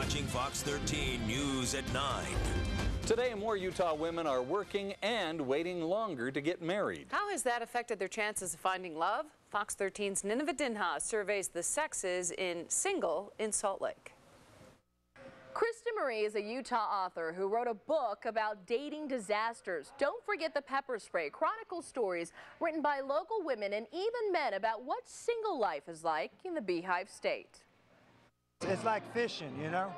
watching Fox 13 News at 9. Today, more Utah women are working and waiting longer to get married. How has that affected their chances of finding love? Fox 13's Nineveh Dinha surveys the sexes in single in Salt Lake. Krista Marie is a Utah author who wrote a book about dating disasters. Don't forget the pepper spray, chronicles stories written by local women and even men about what single life is like in the Beehive State. It's like fishing, you know?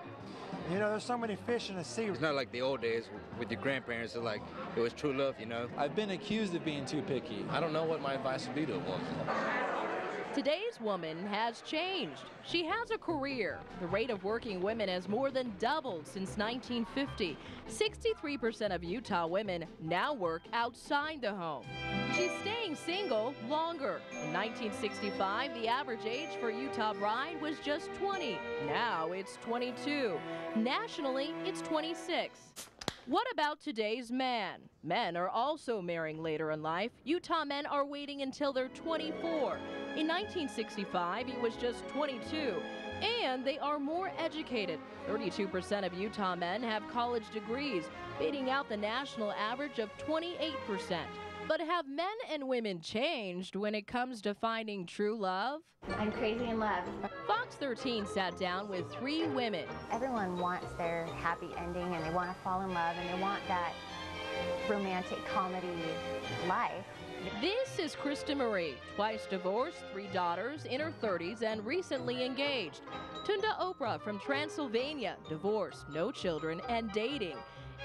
There's so many fish in the sea. It's not like the old days with your grandparents. It's like it was true love, you know? I've been accused of being too picky. I don't know what my advice would be to a woman. Today's woman has changed. She has a career. The rate of working women has more than doubled since 1950. 63% of Utah women now work outside the home. She's staying single longer. In 1965, the average age for a Utah bride was just 20. Now it's 22. Nationally, it's 26. What about today's man? Men are also marrying later in life. Utah men are waiting until they're 24. In 1965, he was just 22. And they are more educated. 32% of Utah men have college degrees, beating out the national average of 28%. But have men and women changed when it comes to finding true love? I'm crazy in love. Fox 13 sat down with 3 women. Everyone wants their happy ending and they want to fall in love and they want that romantic comedy life. This is Krista Marie, twice divorced, 3 daughters, in her 30s, and recently engaged. Tunda Oprah from Transylvania, divorced, no children, and dating.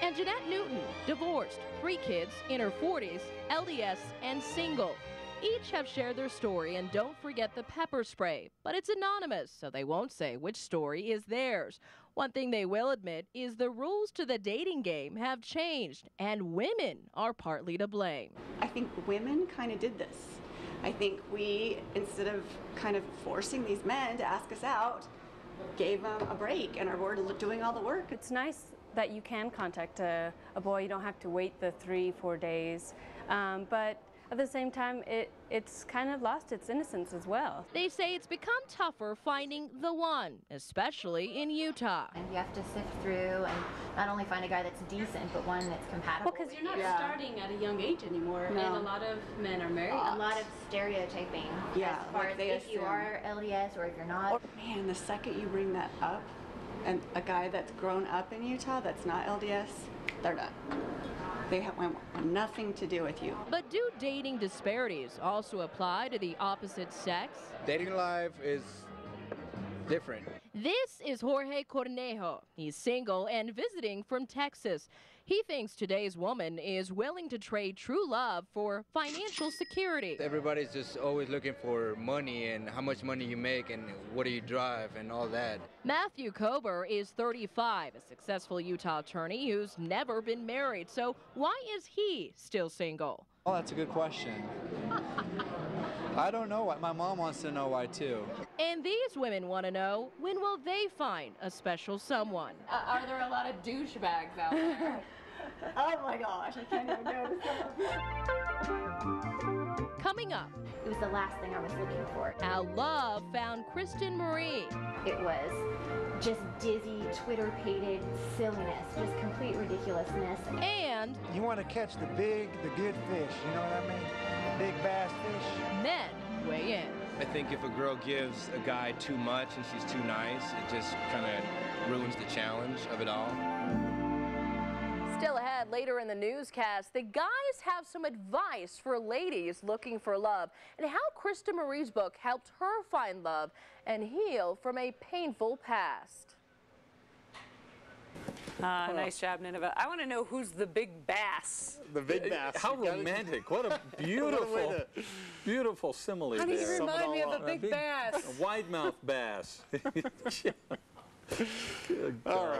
And Jeanette Newton, divorced, 3 kids, in her 40s, LDS, and single. Each have shared their story, and don't forget the pepper spray. But it's anonymous, so they won't say which story is theirs. One thing they will admit is the rules to the dating game have changed, and women are partly to blame. I think women kind of did this. I think we, instead of kind of forcing these men to ask us out, gave them a break and are doing all the work. It's nice that you can contact a boy. You don't have to wait the 3-4 days. But at the same time, it's kind of lost its innocence as well. They say it's become tougher finding the one, especially in Utah. And you have to sift through and not only find a guy that's decent, but one that's compatible. Well, because you're not starting at a young age anymore, no. And a lot of men are married. A lot of stereotyping. Yeah, as far like as they if you are LDS or if you're not. Man, the second you bring that up, and a guy that's grown up in Utah that's not LDS, they're done. They want nothing to do with you. But do dating disparities also apply to the opposite sex? Dating life is different. This is Jorge Cornejo. He's single and visiting from Texas. He thinks today's woman is willing to trade true love for financial security. Everybody's just always looking for money and how much money you make and what do you drive and all that. Matthew Kober is 35, a successful Utah attorney who's never been married. So why is he still single? Oh, that's a good question. I don't know why. My mom wants to know why, too. And these women want to know, when will they find a special someone? Are there a lot of douchebags out there? Oh my gosh, I can't even notice them. Coming up, It was the last thing I was looking for. how love found Kristen Marie. It was just dizzy, Twitter-pated silliness, just complete ridiculousness. And You want to catch the good fish, you know what I mean? Big bass fish. men weigh in. I think if a girl gives a guy too much and she's too nice, it just kind of ruins the challenge of it all. Still ahead, later in the newscast, the guys have some advice for ladies looking for love and how Krista Marie's book helped her find love and heal from a painful past. Nice job, Nineveh. I want to know who's the big bass. The big bass. How romantic. What a beautiful, beautiful simile How do you there. remind me of a big bass? A wide-mouthed bass. Good All right.